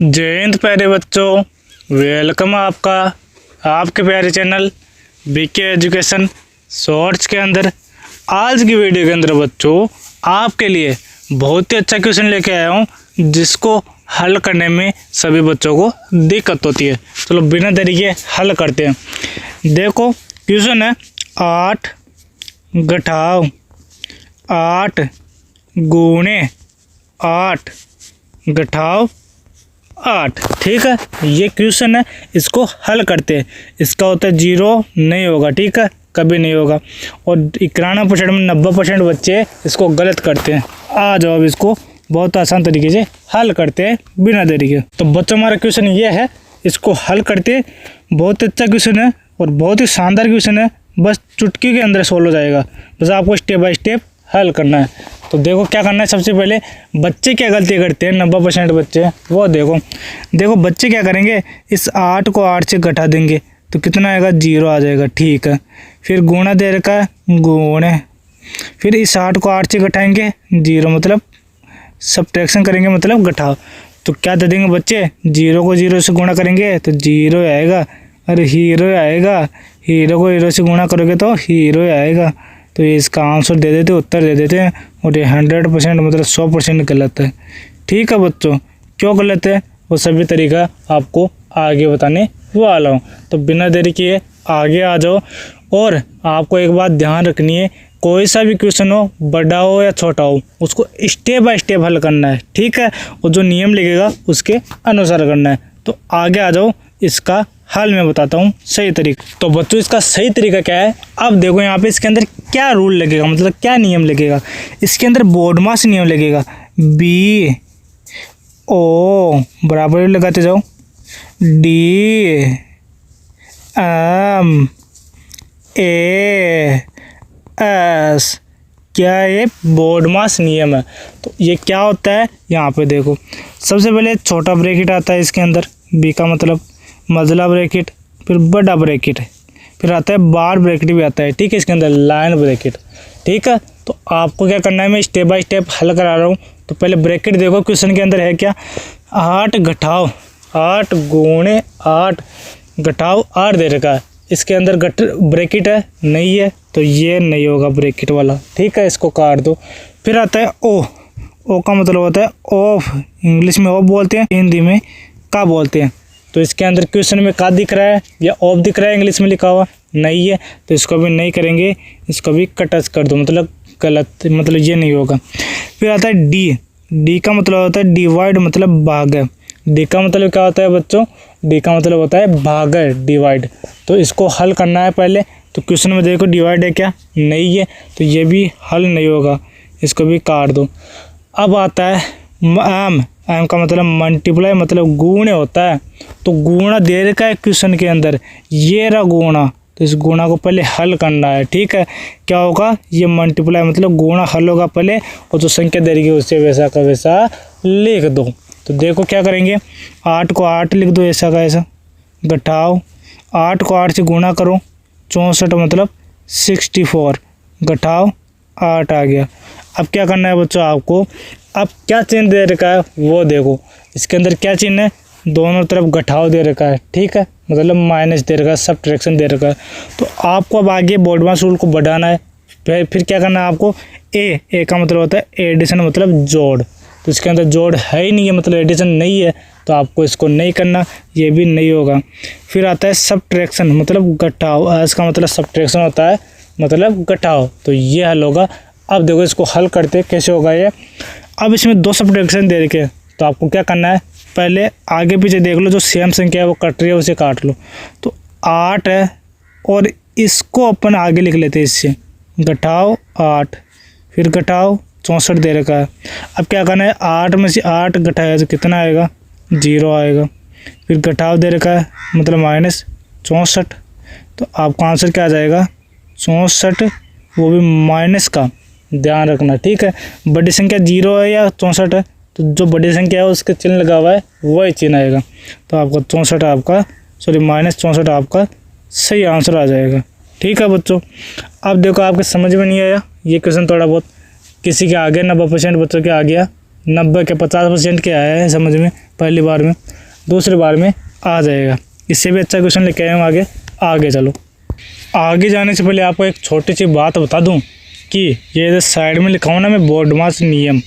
जय हिंद प्यारे बच्चों, वेलकम आपका आपके प्यारे चैनल बीके एजुकेशन शॉर्ट्स के अंदर। आज की वीडियो के अंदर बच्चों आपके लिए बहुत ही अच्छा क्वेश्चन लेके आया हूँ जिसको हल करने में सभी बच्चों को दिक्कत होती है। चलो बिना देरी के हल करते हैं। देखो क्वेश्चन है 8 घटाओ 8 गुणे 8 घटाओ 8। ठीक है, ये क्वेश्चन है, इसको हल करते हैं। इसका होता है 0 नहीं होगा, ठीक है, कभी नहीं होगा। और 91% में 90% बच्चे इसको गलत करते हैं। आ जाओ अब इसको बहुत आसान तरीके से हल करते हैं बिना देरी के। तो बच्चों हमारा क्वेश्चन ये है, इसको हल करते हैं। बहुत अच्छा क्वेश्चन है और बहुत ही शानदार क्वेश्चन है, बस चुटकी के अंदर सोल्व हो जाएगा। बस आपको स्टेप बाय स्टेप हल करना है। तो देखो क्या करना है। सबसे पहले बच्चे क्या गलती करते हैं, 90% बच्चे, वो देखो बच्चे क्या करेंगे, इस 8 को 8 से घटा देंगे तो कितना आएगा, 0 आ जाएगा। ठीक है, फिर गुणा दे रखा है, गुणे, फिर इस 8 को 8 से घटाएंगे 0, मतलब सब्ट्रैक्शन करेंगे, मतलब घटाओ। तो क्या दे देंगे बच्चे, 0 को 0 से गुणा करेंगे तो 0 आएगा, अरे हीरो आएगा, हीरो को 0 से गुणा करोगे तो हीरो आएगा। तो ये इसका आंसर दे देते, उत्तर दे देते हैं। और ये 100% मतलब 100% गलत है। ठीक है बच्चों, क्यों गलत है वो सभी तरीका आपको आगे बताने वाला हूँ। तो बिना देरी किए आगे आ जाओ। और आपको एक बात ध्यान रखनी है, कोई सा भी क्वेश्चन हो, बड़ा हो या छोटा हो, उसको स्टेप बाय स्टेप हल करना है। ठीक है, और जो नियम लिखेगा उसके अनुसार करना है। तो आगे आ जाओ, इसका हल मैं बताता हूँ सही तरीका। तो बच्चों इसका सही तरीका क्या है, अब देखो यहाँ पे इसके अंदर क्या रूल लगेगा, मतलब क्या नियम लगेगा। इसके अंदर बोर्डमास नियम लगेगा, बी ओ बराबर लगाते जाओ, डी एम ए एस, क्या ये बोर्डमास नियम है। तो ये क्या होता है, यहाँ पे देखो सबसे पहले छोटा ब्रैकेट आता है इसके अंदर, बी का मतलब मझला ब्रैकेट, फिर बड़ा ब्रैकेट, फिर आता है बार ब्रैकेट भी आता है। ठीक है, इसके अंदर लाइन ब्रैकेट। ठीक है, तो आपको क्या करना है, मैं स्टेप बाय स्टेप हल करा रहा हूँ। तो पहले ब्रैकेट देखो क्वेश्चन के अंदर है क्या, 8 घटाओ 8 गुणे 8 घटाओ 8 दे रखा है। इसके अंदर ब्रैकेट है नहीं है, तो ये नहीं होगा ब्रैकेट वाला। ठीक है, इसको काट दो। फिर आता है ओ का मतलब होता है ऑफ, इंग्लिश में ऑफ बोलते हैं, हिंदी में का बोलते हैं। तो इसके अंदर क्वेश्चन में का दिख रहा है या ऑफ दिख रहा है, इंग्लिश में लिखा हुआ नहीं है, तो इसको भी नहीं करेंगे, इसको भी कटच कर दो, मतलब गलत, मतलब ये नहीं होगा। फिर आता है डी का मतलब होता है डिवाइड, मतलब भाग। डी का मतलब क्या होता है बच्चों, डी का मतलब होता है भाग, डिवाइड। तो इसको हल करना है पहले। तो क्वेश्चन में देखो डिवाइड है क्या, नहीं है, तो ये भी हल नहीं होगा, इसको भी काट दो। अब आता है एम का मतलब मल्टीप्लाई, मतलब गुणे होता है। तो गुणा दे रखा है क्वेश्चन के अंदर, ये रहा गुणा, तो इस गुणा को पहले हल करना है। ठीक है, क्या होगा, ये मल्टीप्लाई मतलब गुणा हल होगा पहले, और जो संख्या दे रही है उससे वैसा का वैसा लिख दो। तो देखो क्या करेंगे, 8 को 8 लिख दो, ऐसा का ऐसा, घटाओ 8 को 8 से गुणा करो, 64 मतलब 64, घटाओ 8 आ गया। अब क्या करना है बच्चों आपको, अब क्या चिन्ह दे रखा है वो देखो, इसके अंदर क्या चिन्ह है, दोनों तरफ घटाव दे रखा है। ठीक है, मतलब माइनस दे रखा है, सब्ट्रैक्शन दे रखा है। तो आपको अब आगे बोर्डमास रूल को बढ़ाना है। फिर क्या करना है आपको, ए का मतलब होता है एडिशन, मतलब जोड़। तो इसके अंदर जोड़ है ही नहीं है, मतलब एडिशन नहीं है, तो आपको इसको नहीं करना, ये भी नहीं होगा। फिर आता है सब्ट्रैक्शन, मतलब घटाव, इसका मतलब सब्ट्रैक्शन होता है, मतलब घटाव। तो ये हल होगा। अब देखो इसको हल करते कैसे होगा ये। अब इसमें 2 सब्ट्रैक्शन दे रखे, तो आपको क्या करना है, पहले आगे पीछे देख लो, जो सेम संख्या है वो कट रही है उसे काट लो। तो 8 है और इसको अपन आगे लिख लेते हैं, इससे घटाओ 8, फिर घटाओ 64 दे रखा है। अब क्या करना है, 8 में से 8 घटाया तो कितना आएगा, 0 आएगा। फिर घटाव दे रखा है, मतलब माइनस 64, तो आपका आंसर क्या आ जाएगा, 64, वो भी माइनस का, ध्यान रखना। ठीक है, बड़ी संख्या 0 है या 64 है, तो जो बड़ी संख्या है उसके चिन्ह लगा हुआ है वही चिन्ह आएगा। तो आपका 64 आपका माइनस 64 आपका सही आंसर आ जाएगा। ठीक है बच्चों, अब देखो आपके समझ में नहीं आया ये क्वेश्चन, थोड़ा बहुत किसी के आ गया, 90% बच्चों के आ गया, 90 के 50% के आया है समझ में पहली बार में, दूसरी बार में आ जाएगा। इससे भी अच्छा क्वेश्चन लेके आए हम आगे चलो। आगे जाने से पहले आपको एक छोटी सी बात बता दूं कि ये जो साइड में लिखा हुआ ना मैं बोर्डमास नियम,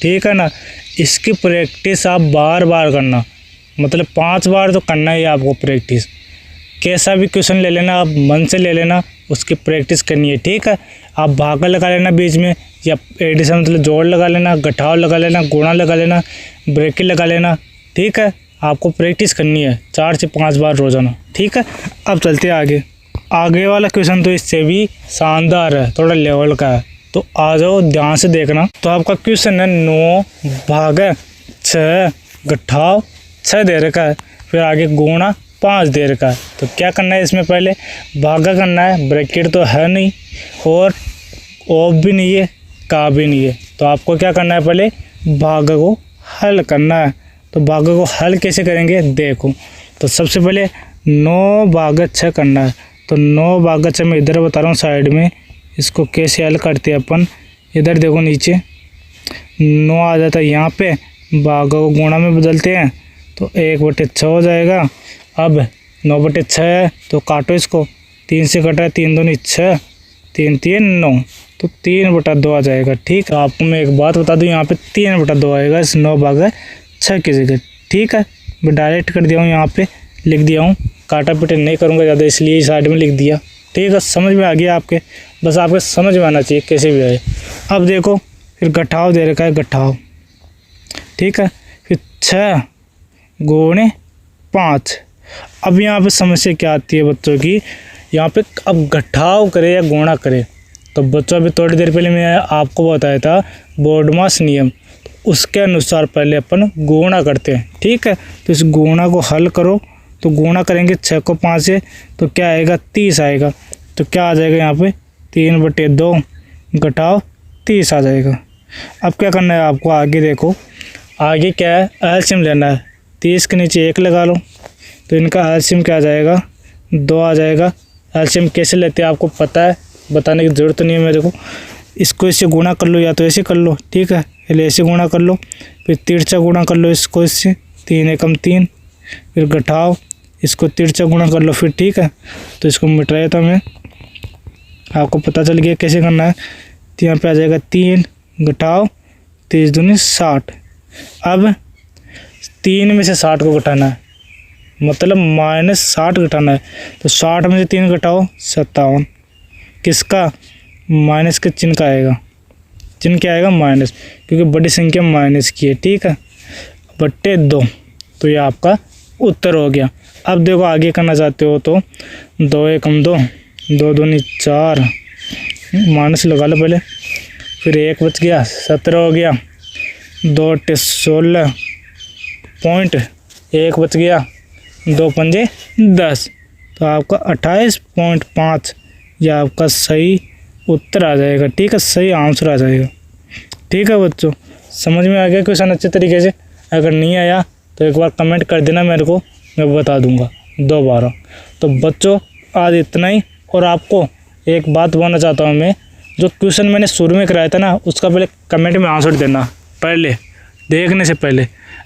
ठीक है ना, इसकी प्रैक्टिस आप बार बार करना, मतलब 5 बार तो करना ही आपको प्रैक्टिस। कैसा भी क्वेश्चन ले लेना आप मन से ले लेना, उसकी प्रैक्टिस करनी है, ठीक है। आप भागा लगा लेना बीच में, या एडिशन मतलब जोड़ लगा लेना, घटाव लगा लेना, गुणा लगा लेना, ब्रैकेट लगा लेना, ठीक है। आपको प्रैक्टिस करनी है 4 से 5 बार रोजाना, ठीक है। अब चलते हैं आगे वाला क्वेश्चन तो इससे भी शानदार है, थोड़ा लेवल का है, तो आ जाओ ध्यान से देखना। तो आपका क्वेश्चन है 9 भागा 6 घटाव 6 दे रखा है, फिर आगे गुणा 5 दे रखा है। तो क्या करना है, इसमें पहले भागा करना है, ब्रैकेट तो है नहीं और ऑफ भी नहीं है, का भी नहीं है, तो आपको क्या करना है, पहले भागा को हल करना है। तो भागा को हल कैसे करेंगे देखो। तो सबसे पहले 9 भागा 6 करना है, तो 9 भागा 6 मैं इधर बता रहा हूँ साइड में, इसको कैसे हल करते हैं अपन। इधर देखो नीचे 9 आ जाता है, यहाँ पे भागा को गुणा में बदलते हैं तो 1/6 हो जाएगा। अब 9/6 है तो काटो इसको, 3 से कटा है, 3 दूनी 6, 3 3 9, तो 3/2 आ जाएगा, ठीक है। आपको मैं एक बात बता दूँ, यहाँ पे 3/2 आएगा इस 9 भागा 6 की जगह, ठीक है। मैं डायरेक्ट कर दिया हूँ, यहाँ पे लिख दिया हूँ, काटा पीटे नहीं करूँगा ज़्यादा, इसलिए साइड में लिख दिया, ठीक है। समझ में आ गया आपके, बस आपके समझ में आना चाहिए कैसे भी आए। अब देखो फिर घटाव दे रखा है, घटाव, ठीक है, फिर 6 गुणे 5। अब यहाँ पे समस्या क्या आती है बच्चों की, यहाँ पे अब घटाव करे या गुणा करे, तो बच्चों अभी थोड़ी देर पहले मैं आपको बताया था बोर्डमास नियम, उसके अनुसार पहले अपन गुणा करते हैं, ठीक है। तो इस गुणा को हल करो, तो गुणा करेंगे 6 को 5 से, तो क्या आएगा 30 आएगा। तो क्या आ जाएगा यहाँ पे 3/2 घटाव 30 आ जाएगा। अब क्या करना है आपको, आगे देखो, आगे क्या है, एलसीएम लेना है। 30 के नीचे 1 लगा लो, तो इनका एलसीएम क्या आ जाएगा 2 आ जाएगा। एलसीएम कैसे लेते हैं आपको पता है, बताने की ज़रूरत नहीं है मेरे को। इसको इससे गुणा कर लो या तो ऐसे कर लो, ठीक है, पहले ऐसे गुणा कर लो, फिर तिरछा गुणा कर लो इसको इससे, 3 एकम 3, फिर घटाव इसको तिरछा गुणा कर लो फिर, ठीक है। तो इसको मिटाया था मैं, आपको पता चल गया कैसे करना है। तो यहाँ पे आ जाएगा 3 घटाव 30 दूनी 60। अब 3 में से 60 को घटाना है, मतलब -60 घटाना है, तो 60 में से 3 घटाओ 57। किसका, माइनस के चिन्ह का आएगा, चिन्ह क्या आएगा माइनस, क्योंकि बड़ी संख्या माइनस की है, ठीक है, /2। तो ये आपका उत्तर हो गया। अब देखो आगे करना चाहते हो तो 2 एकम 2, 2 दूनी 4, माइनस लगा लो पहले, फिर 1 बच गया 17 हो गया, 2 × 16 पॉइंट, 1 बच गया, 2 पंजे 10, तो आपका 28.5 यह आपका सही उत्तर आ जाएगा, ठीक है, सही आंसर आ जाएगा, ठीक है बच्चों। समझ में आ गया क्वेश्चन अच्छे तरीके से? अगर नहीं आया तो एक बार कमेंट कर देना मेरे को, मैं बता दूंगा दोबारा। तो बच्चों आज इतना ही, और आपको एक बात बोलना चाहता हूँ मैं, जो क्वेश्चन मैंने शुरू में कराया था ना, उसका पहले कमेंट में आंसर देना, पहले देखने से पहले।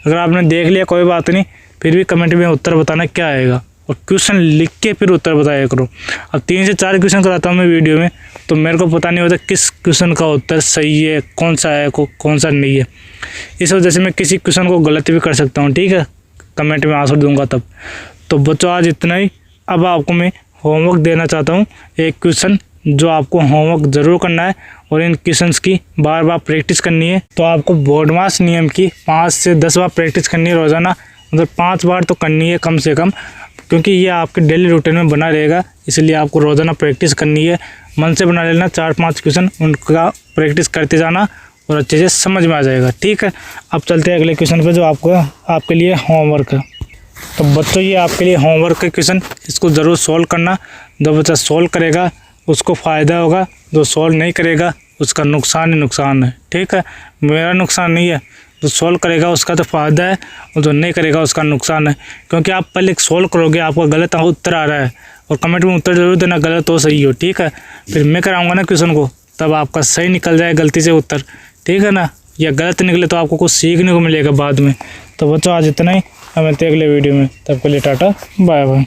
अगर आपने देख लिया कोई बात नहीं, फिर भी कमेंट में उत्तर बताना क्या आएगा, और क्वेश्चन लिख के फिर उत्तर बताया करो। अब 3 से 4 क्वेश्चन कराता हूँ मैं वीडियो में, तो मेरे को पता नहीं होता किस क्वेश्चन का उत्तर सही है, कौन सा है कौन सा नहीं है। इस वजह से मैं किसी क्वेश्चन को गलत भी कर सकता हूँ, ठीक है, कमेंट में आंसर दूंगा तब। तो बच्चों आज इतना ही। अब आपको मैं होमवर्क देना चाहता हूँ, एक क्वेश्चन जो आपको होमवर्क ज़रूर करना है, और इन क्वेश्चंस की बार बार प्रैक्टिस करनी है। तो आपको बोर्डमास नियम की 5 से 10 बार प्रैक्टिस करनी है रोज़ाना, मतलब 5 बार तो करनी है कम से कम, क्योंकि ये आपके डेली रूटीन में बना रहेगा, इसलिए आपको रोज़ाना प्रैक्टिस करनी है। मन से बना लेना 4-5 क्वेश्चन, उनका प्रैक्टिस करते जाना और अच्छे से समझ में आ जाएगा, ठीक है। अब चलते हैं अगले क्वेश्चन पे, जो आपके लिए होमवर्क है। तो बच्चों ये आपके लिए होमवर्क का क्वेश्चन, इसको ज़रूर सॉल्व करना। जो बच्चा सॉल्व करेगा उसको फ़ायदा होगा, जो सॉल्व नहीं करेगा उसका नुकसान ही नुकसान है, ठीक है। मेरा नुकसान नहीं है, जो सॉल्व करेगा उसका तो फ़ायदा है, और जो नहीं करेगा उसका नुकसान है। क्योंकि आप पहले सॉल्व करोगे, आपका गलत उत्तर आ रहा है, और कमेंट में उत्तर जरूर देना, गलत हो सही हो, ठीक है। फिर मैं कराऊंगा ना क्वेश्चन को, तब आपका सही निकल जाए गलती से उत्तर, ठीक है ना। या गलत निकले तो आपको कुछ सीखने को मिलेगा बाद में। तो बच्चों आज इतना ही, हमें मिलते हैं अगले वीडियो में, तब के लिए टाटा बाय बाय।